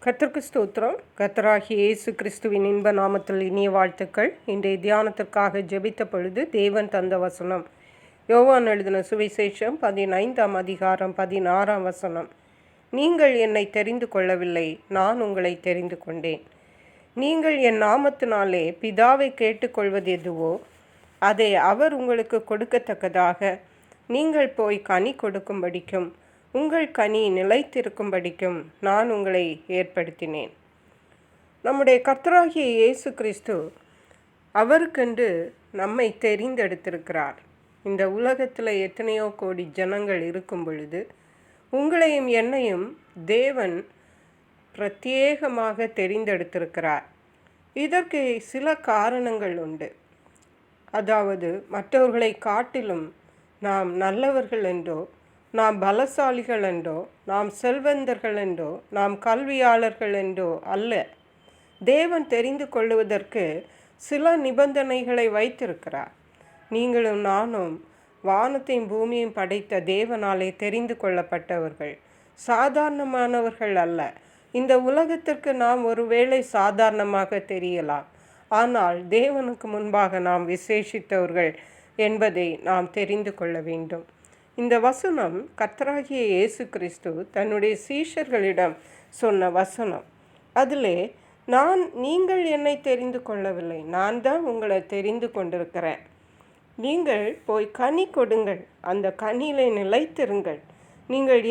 கர்த்தருக்கு ஸ்தோத்திரம். கர்த்தராகிய இயேசு கிறிஸ்துவின் இன்ப நாமத்தில் இனிய வாழ்த்துக்கள். இன்றைய தியானத்திற்காக ஜெபித்த பொழுது தேவன் தந்த வசனம் யோவான் எழுதின சுவிசேஷம் 15ஆம் அதிகாரம் 16ஆம் வசனம். நீங்கள் என்னை தெரிந்து கொள்ளவில்லை, நான் உங்களை தெரிந்து கொண்டேன். நீங்கள் என் நாமத்தினாலே பிதாவை கேட்டுக்கொள்வது எதுவோ அதை அவர் உங்களுக்கு கொடுக்கத்தக்கதாக நீங்கள் போய் கனி கொடுக்கும்படிக்கும் உங்கள் கனி நிலைத்திருக்கும்படிக்கும் நான் உங்களை ஏற்படுத்தினேன். நம்முடைய கர்த்தராகிய இயேசு கிறிஸ்து அவருக்கென்று நம்மை தெரிந்தெடுத்திருக்கிறார். இந்த உலகத்தில் எத்தனையோ கோடி ஜனங்கள் இருக்கும் பொழுது உங்களையும் என்னையும் தேவன் பிரத்யேகமாக தெரிந்தெடுத்திருக்கிறார். இதற்கு சில காரணங்கள் உண்டு. அதாவது மற்றவர்களை காட்டிலும் நாம் நல்லவர்கள் என்றோ, நாம் பலசாலிகள் என்றோ, நாம் செல்வந்தர்கள் என்றோ, நாம் கல்வியாளர்கள் என்றோ அல்ல. தேவன் தெரிந்து கொள்வதற்கு சில நிபந்தனைகளை வைத்திருக்கிறார். நீங்களும் நானும் வானத்தையும் பூமியையும் படைத்த தேவனாலே தெரிந்து கொள்ளப்பட்டவர்கள், சாதாரணமானவர்கள் அல்ல. இந்த உலகத்திற்கு நாம் ஒருவேளை சாதாரணமாக தெரியலாம், ஆனால் தேவனுக்கு முன்பாக நாம் விசேஷித்தவர்கள் என்பதை நாம் தெரிந்து கொள்ள வேண்டும். இந்த வசனம் கர்த்தராகிய இயேசு கிறிஸ்து தன்னுடைய சீஷர்களிடம் சொன்ன வசனம். அதிலே நீங்கள் என்னை தெரிந்து கொள்ளவில்லை, நான் தான் உங்களை தெரிந்து கொண்டிருக்கிறேன். நீங்கள் போய் கனி கொடுங்கள், அந்த கனியிலே நிலைத்திருங்கள். நீங்கள்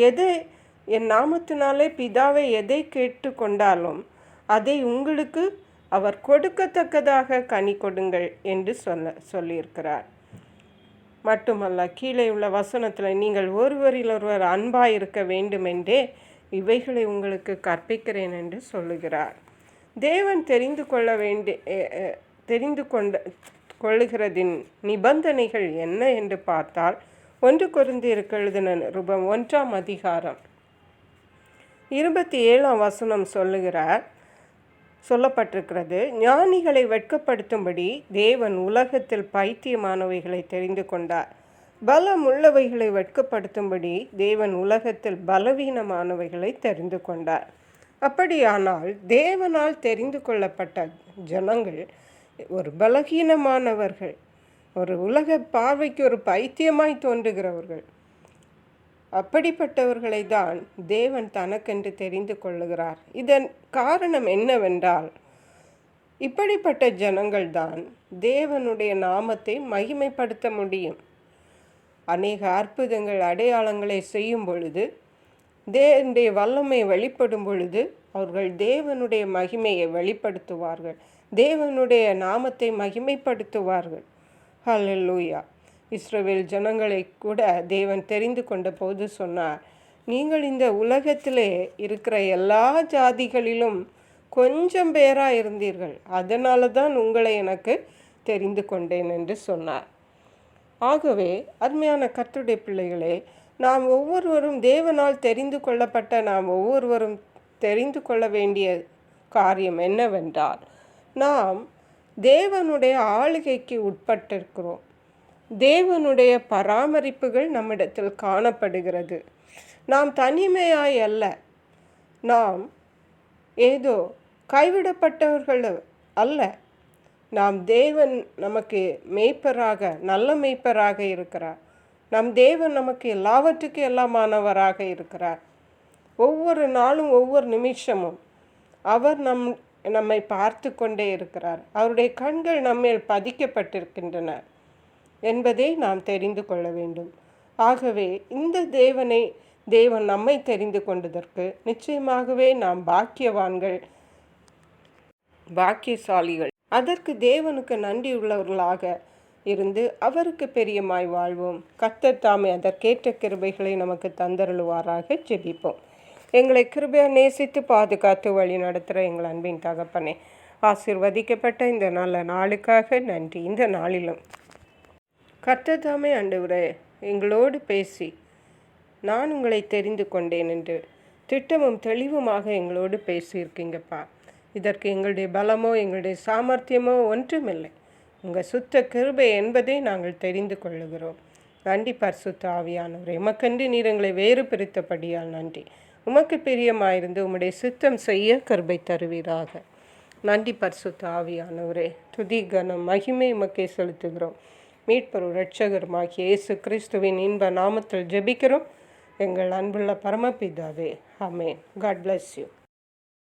என் நாமத்தினாலே பிதாவை எதை கேட்டு கொண்டாலும் அதை உங்களுக்கு அவர் கொடுக்கத்தக்கதாக கனி கொடுங்கள் என்று சொல்லியிருக்கிறார். மட்டுமல்ல, கீழே உள்ள வசனத்தில் நீங்கள் ஒருவரிலொருவர் அன்பாய் இருக்க வேண்டுமென்றே இவைகளை உங்களுக்கு கற்பிக்கிறேன் என்று சொல்லுகிறார். தேவன் தெரிந்து கொள்ளுகிறதின் நிபந்தனைகள் என்ன என்று பார்த்தால் 1 கொரிந்தியருக்கு எழுதின நிருபம் 1ஆம் அதிகாரம் 27ஆம் வசனம் சொல்லப்பட்டிருக்கிறது. ஞானிகளை வெட்கப்படுத்தும்படி தேவன் உலகத்தில் பைத்தியமானவைகளை தெரிந்து கொண்டார், பலம் உள்ளவைகளை வெட்கப்படுத்தும்படி தேவன் உலகத்தில் பலவீனமானவைகளை தெரிந்து கொண்டார். அப்படியானால் தேவனால் தெரிந்து கொள்ளப்பட்ட ஜனங்கள் ஒரு பலகீனமானவர்கள், ஒரு உலக பார்வைக்கு ஒரு பைத்தியமாய் தோன்றுகிறவர்கள். அப்படிப்பட்டவர்களை தான் தேவன் தனக்கென்று தெரிந்து கொள்ளுகிறார். இதன் காரணம் என்னவென்றால், இப்படிப்பட்ட ஜனங்கள் தான் தேவனுடைய நாமத்தை மகிமைப்படுத்த முடியும். அநேக அற்புதங்கள் அடையாளங்களை செய்யும் பொழுது, தேவனுடைய வல்லமை வெளிப்படும் பொழுது அவர்கள் தேவனுடைய மகிமையை வெளிப்படுத்துவார்கள், தேவனுடைய நாமத்தை மகிமைப்படுத்துவார்கள். ஹல்லேலூயா. இஸ்ரவேல் ஜனங்களை கூட தேவன் தெரிந்து கொண்ட போது சொன்னார், நீங்கள் இந்த உலகத்திலே இருக்கிற எல்லா ஜாதிகளிலும் கொஞ்சம் பேராக இருந்தீர்கள், அதனால தான் உங்களை எனக்கு தெரிந்து கொண்டேன் என்று சொன்னார். ஆகவே அருமையான கர்த்தருடைய பிள்ளைகளே, நாம் ஒவ்வொருவரும் தேவனால் தெரிந்து கொள்ளப்பட்ட நாம் ஒவ்வொருவரும் தெரிந்து கொள்ள வேண்டிய காரியம் என்னவென்றால், நாம் தேவனுடைய ஆளுகைக்கு உட்பட்டிருக்கிறோம். தேவனுடைய பராமரிப்புகள் நம்மிடத்தில் காணப்படுகிறது. நாம் தனிமையாய் அல்ல, நாம் ஏதோ கைவிடப்பட்டவர்கள் அல்ல. நாம் தேவன் நமக்கு மேய்ப்பராக, நல்ல மேய்ப்பராக இருக்கிறார். நம் தேவன் நமக்கு எல்லாவற்றுக்கும் எல்லாமானவராக இருக்கிறார். ஒவ்வொரு நாளும் ஒவ்வொரு நிமிஷமும் அவர் நம்மை பார்த்து கொண்டே இருக்கிறார். அவருடைய கண்கள் நம்மேல் பதிக்கப்பட்டிருக்கின்றன என்பதை நாம் தெரிந்து கொள்ள வேண்டும். ஆகவே இந்த தேவன் நம்மை தெரிந்து கொண்டதற்கு நிச்சயமாகவே நாம் பாக்கியவான்கள், பாக்கியசாலிகள். அதற்கு தேவனுக்கு நன்றி உள்ளவர்களாக இருந்து அவருக்கு பெரியமாய் வாழ்வோம். கர்த்தர் தாமே அதற்கேற்ற கிருபைகளை நமக்கு தந்தருளுவாராக. ஜெபிப்போம். எங்களை கிருபையாக நேசித்து பாதுகாத்து வழி நடத்துகிற எங்கள் அன்பின் தகப்பனே, ஆசீர்வதிக்கப்பட்ட இந்த நல்ல நாளுக்காக நன்றி. இந்த நாளிலும் கர்த்தர் தாமே ஆண்டவரே எங்களோடு பேசி நான் உங்களை தெரிந்து கொண்டேன் என்று திட்டமும் தெளிவுமாக எங்களோடு பேசியிருக்கீங்கப்பா. இதற்கு எங்களுடைய பலமோ எங்களுடைய சாமர்த்தியமோ ஒன்றுமில்லை, உங்கள் சுத்த கிருபை என்பதை நாங்கள் தெரிந்து கொள்ளுகிறோம். நன்றி பரிசுத்த ஆவியானவரே, எமக்கென்று நீர் எங்களை வேறு பிரித்தபடியால் நன்றி. உமக்கு பிரியமாயிருந்து உம்முடைய சித்தம் செய்ய கிருபை தருவீராக. நன்றி பரிசுத்த ஆவியானவரே. துதி கனம் மகிமை உமக்கே செலுத்துகிறோம். மீட்பரும் இரட்சகருமாகிய இயேசு கிறிஸ்துவின் இன்ப நாமத்தில் ஜெபிக்கிறோம் எங்கள் அன்புள்ள பரமபிதாவே. ஆமென். God bless you.